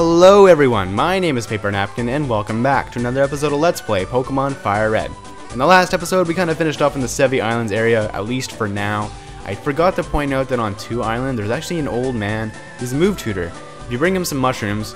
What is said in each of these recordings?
Hello everyone, my name is PaperNapkin and welcome back to another episode of Let's Play Pokémon FireRed. In the last episode we kind of finished off in the Sevi Islands area, at least for now. I forgot to point out that on 2 Island there's actually an old man who's a move tutor. If you bring him some mushrooms,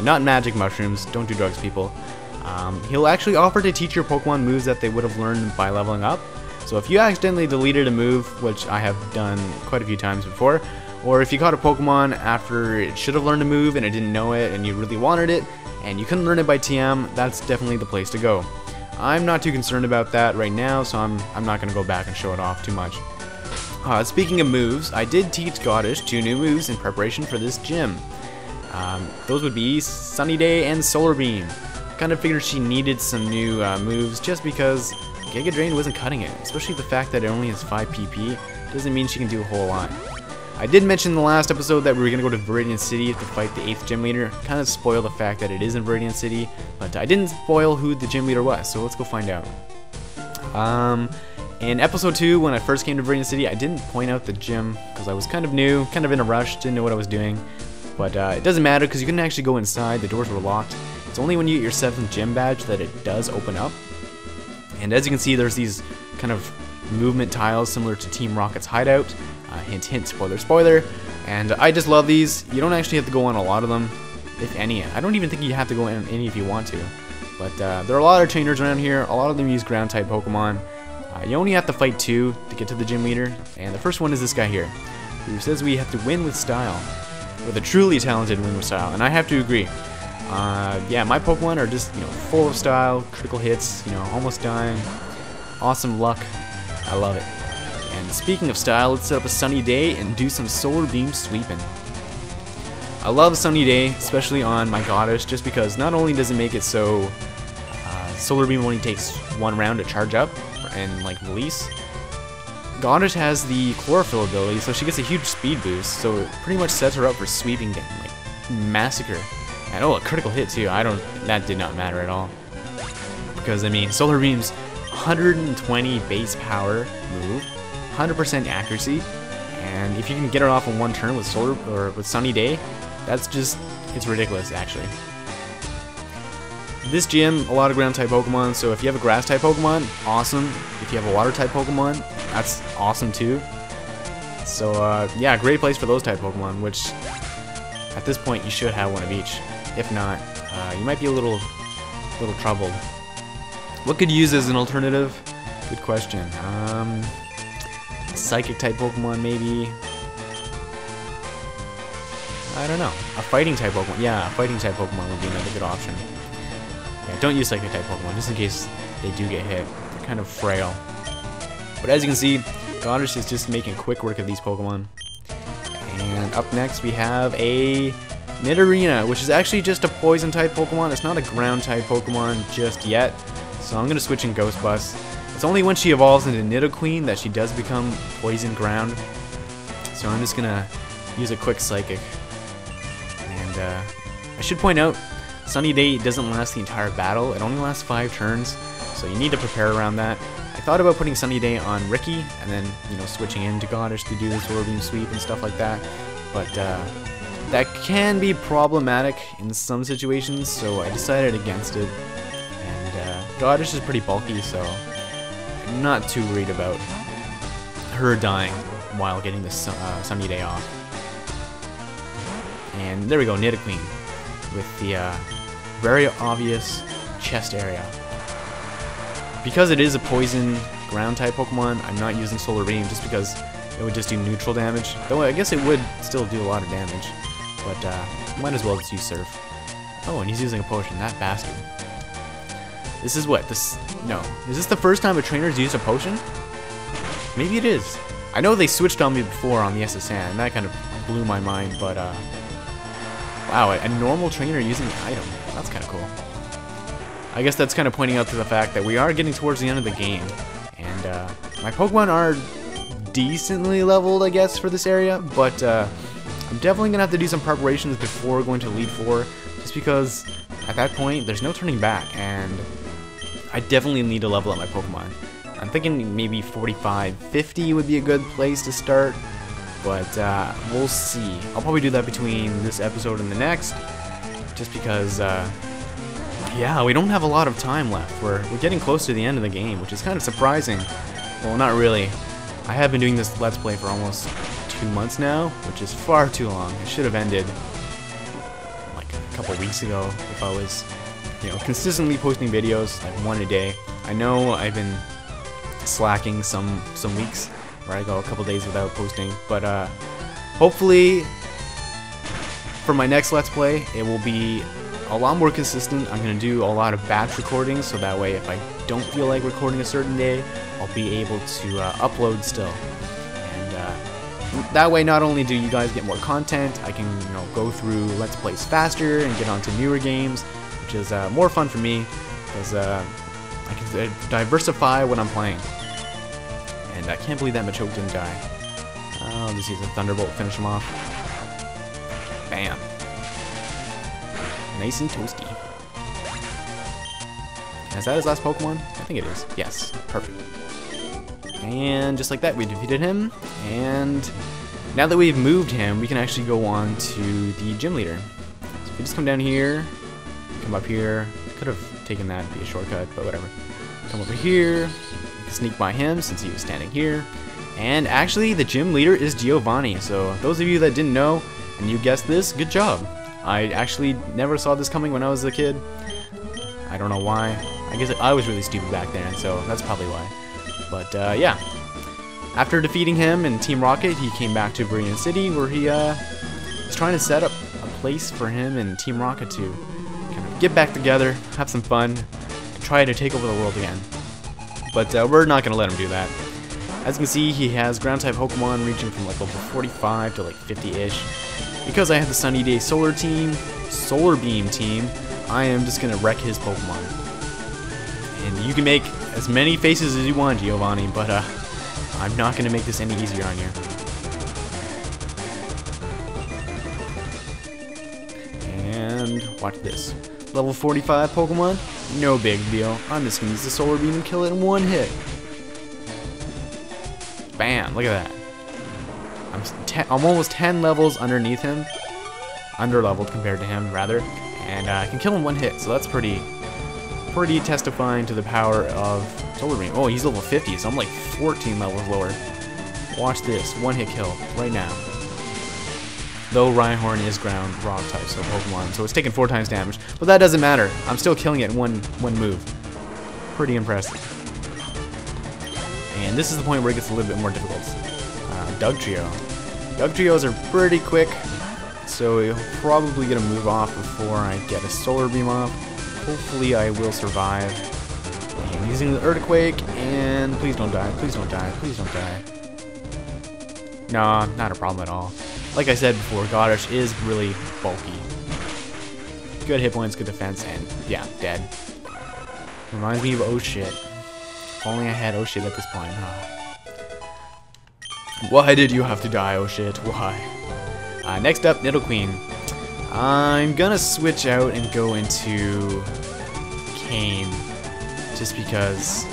not magic mushrooms, don't do drugs people, he'll actually offer to teach your Pokemon moves that they would have learned by leveling up. So if you accidentally deleted a move, which I have done quite a few times before, or if you caught a Pokemon after it should have learned a move and it didn't know it and you really wanted it and you couldn't learn it by TM, that's definitely the place to go. I'm not too concerned about that right now, so I'm not going to go back and show it off too much. Speaking of moves, I did teach Goddish 2 new moves in preparation for this gym. Those would be Sunny Day and Solar Beam. Kind of figured she needed some new moves just because Giga Drain wasn't cutting it, especially the fact that it only has 5 PP doesn't mean she can do a whole lot. I did mention in the last episode that we were going to go to Viridian City to fight the 8th gym leader. Kind of spoil the fact that it is in Viridian City, but I didn't spoil who the gym leader was, so let's go find out. In episode 2, when I first came to Viridian City, I didn't point out the gym because I was kind of new, kind of in a rush, didn't know what I was doing. But it doesn't matter because you couldn't actually go inside, the doors were locked. It's only when you get your 7th gym badge that it does open up. And as you can see, there's these kind of movement tiles similar to Team Rocket's hideout. Hint, hint, spoiler, spoiler. And I just love these. You don't actually have to go on a lot of them, if any. I don't even think you have to go on any if you want to. But there are a lot of trainers around here. A lot of them use ground-type Pokemon. You only have to fight 2 to get to the gym leader. And the first one is this guy here, who says we have to win with style. With a truly talented win with style. And I have to agree. Yeah, my Pokemon are just, full of style, critical hits, almost dying. Awesome luck. I love it. And speaking of style, let's set up a Sunny Day and do some Solar Beam sweeping. I love Sunny Day, especially on my Goddish, just because not only does it make it so Solar Beam only takes 1 round to charge up and release. Goddish has the Chlorophyll ability, so she gets a huge speed boost, so it pretty much sets her up for sweeping and massacre. And a critical hit too. That did not matter at all. Because I mean, Solar Beam's 120 base power move, 100% accuracy, and if you can get her off in 1 turn with Sunny Day, it's ridiculous actually. This gym, a lot of ground type Pokemon, so if you have a grass type Pokemon, awesome. If you have a water type Pokemon, that's awesome too. So yeah, great place for those type Pokemon, which at this point you should have one of each. If not, you might be a little troubled. What could you use as an alternative? Good question. Psychic type Pokemon maybe. I don't know. A fighting type Pokemon. Yeah, a fighting type Pokemon would be another good option. Yeah, don't use Psychic type Pokemon just in case they do get hit. They're kind of frail. But as you can see, Goddish is just making quick work of these Pokemon. And up next we have a Nidorina, which is actually just a poison type Pokemon. It's not a ground type Pokemon just yet. So I'm going to switch in Ghost Bus. It's only when she evolves into Nidoqueen that she does become poison ground. So I'm just going to use a quick Psychic. And I should point out, Sunny Day doesn't last the entire battle. It only lasts 5 turns. So you need to prepare around that. I thought about putting Sunny Day on Ricky and then, switching into Goddish to do the Solar Beam sweep and stuff like that. But that can be problematic in some situations, so I decided against it. And Goddish is pretty bulky, so I'm not too worried about her dying while getting the Sunny Day off. And there we go, Nidoqueen, with the very obvious chest area. Because it is a poison ground type Pokemon, I'm not using Solar Beam just because it would just do neutral damage. Though I guess it would still do a lot of damage. But might as well just use Surf. Oh, and he's using a potion, that bastard. This is what? No. Is this the first time a trainer's used a potion? Maybe it is. I know they switched on me before on the SSN, and that kind of blew my mind, but wow, a normal trainer using the item. That's kind of cool. I guess that's kind of pointing out to the fact that we are getting towards the end of the game, and my Pokemon are decently leveled, I guess, for this area, but I'm definitely gonna have to do some preparations before going to Elite 4, just because at that point there's no turning back, and I definitely need to level up my Pokemon. I'm thinking maybe 45, 50 would be a good place to start, but we'll see. I'll probably do that between this episode and the next, just because, yeah, we don't have a lot of time left. We're getting close to the end of the game, which is kind of surprising. Well, not really. I have been doing this Let's Play for almost 2 months now, which is far too long. It should have ended like a couple weeks ago if I was, you know, consistently posting videos, like one a day. I know I've been slacking some weeks where I go a couple days without posting, but hopefully for my next Let's Play, it will be a lot more consistent. I'm going to do a lot of batch recordings, so that way if I don't feel like recording a certain day, I'll be able to upload still. And that way not only do you guys get more content, I can, you know, go through Let's Plays faster and get onto newer games, which is more fun for me, because I can diversify what I'm playing. And I can't believe that Machoke didn't die. I'll just use a Thunderbolt, finish him off. Bam. Nice and toasty. Is that his last Pokemon? I think it is. Yes. Perfect. And just like that, we defeated him. And now that we've moved him, we can actually go on to the gym leader. So we just come down here, come up here. Could have taken that to be a shortcut, but whatever. Come over here. We can sneak by him since he was standing here. And actually, the gym leader is Giovanni. So those of you that didn't know, and you guessed this, good job. I actually never saw this coming when I was a kid. I don't know why. I guess I was really stupid back then, so that's probably why. But yeah. After defeating him in Team Rocket, he came back to Viridian City, where he was trying to set up a place for him and Team Rocket to kind of get back together, have some fun, and try to take over the world again. But we're not going to let him do that. As you can see, he has ground-type Pokemon ranging from like level 45 to like 50-ish. Because I have the Sunny Day Solar Beam team, I am just going to wreck his Pokemon. And you can make as many faces as you want, Giovanni, but I'm not going to make this any easier on you. And watch this. Level 45 Pokemon? No big deal. I'm just going to use the Solar Beam and kill it in one hit. Bam, look at that. I'm almost 10 levels underneath him. Under-leveled compared to him, rather. And I can kill him one hit, so that's pretty testifying to the power of Solar Beam. Oh, he's level 50, so I'm like 14 levels lower. Watch this, one-hit kill, right now. Though Rhyhorn is ground rock type, so Pokemon, so it's taking 4 times damage. But that doesn't matter. I'm still killing it in one move. Pretty impressive. And this is the point where it gets a little bit more difficult. Dugtrio. Dugtrios are pretty quick, so he'll probably get a move off before I get a Solar Beam off. Hopefully I will survive. I'm using the Earthquake, and please don't die, please don't die, please don't die. No, not a problem at all. Like I said before, Goddish is really bulky. Good hit points, good defense, and yeah, dead. Reminds me of oh shit. If only I had oh shit at this point. Oh. Why did you have to die, oh shit? Why? Next up, Nidoqueen. I'm gonna switch out and go into Cane, just because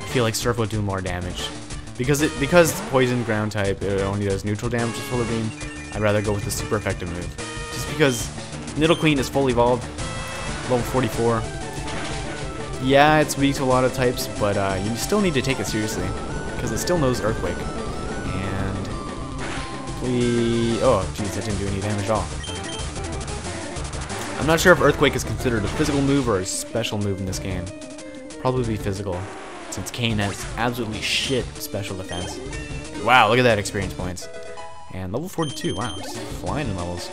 I feel like Surf will do more damage. Because Poison ground type, it only does neutral damage with Solar Beam. I'd rather go with the super effective move. Just because Nidoqueen is full evolved, level 44. Yeah, it's weak to a lot of types, but you still need to take it seriously, because it still knows Earthquake. And oh jeez, that didn't do any damage at all. I'm not sure if Earthquake is considered a physical move or a special move in this game. Probably physical, since Cane has absolutely shit special defense. Wow, look at that experience points. And level 42, wow, just flying in levels.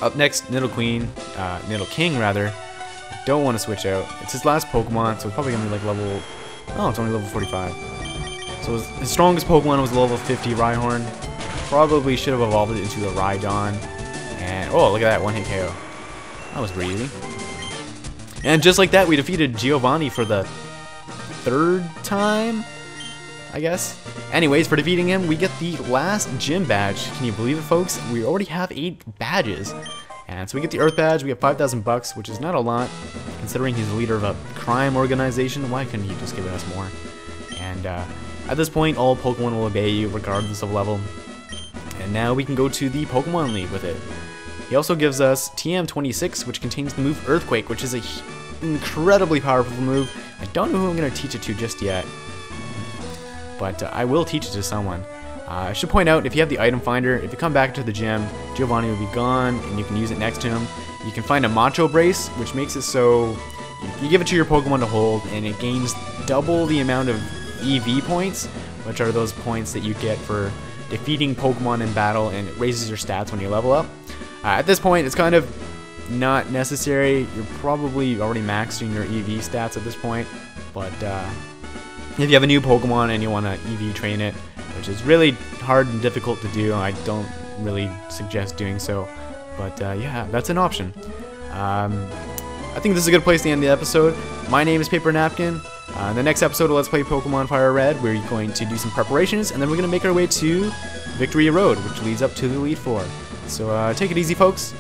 Up next, Nidoking rather. Don't want to switch out. It's his last Pokemon, so it's probably gonna be like level. Oh, it's only level 45. So his strongest Pokemon was level 50 Rhyhorn. Probably should have evolved it into a Rhydon. And oh, look at that one-hit KO. That was pretty easy. And just like that, we defeated Giovanni for the 3rd time, I guess. Anyways, for defeating him, we get the last gym badge. Can you believe it, folks? We already have 8 badges. And so we get the Earth badge, we get 5,000 bucks, which is not a lot, considering he's the leader of a crime organization. Why couldn't he just give us more? And at this point, all Pokemon will obey you, regardless of level. And now we can go to the Pokemon League with it. He also gives us TM26, which contains the move Earthquake, which is a incredibly powerful move. I don't know who I'm going to teach it to just yet, but I will teach it to someone. I should point out, if you have the item finder, if you come back to the gym, Giovanni will be gone, and you can use it next to him. You can find a Macho Brace, which makes it so you give it to your Pokemon to hold, and it gains double the amount of EV points, which are those points that you get for defeating Pokemon in battle, and it raises your stats when you level up. At this point, it's kind of not necessary. You're probably already maxing your EV stats at this point, but if you have a new Pokemon and you want to EV train it, which is really hard and difficult to do, I don't really suggest doing so, but yeah, that's an option. I think this is a good place to end the episode. My name is PaperNapkin. In the next episode of Let's Play Pokemon FireRed, we're going to do some preparations, and then we're going to make our way to Victory Road, which leads up to the Elite Four. So take it easy, folks.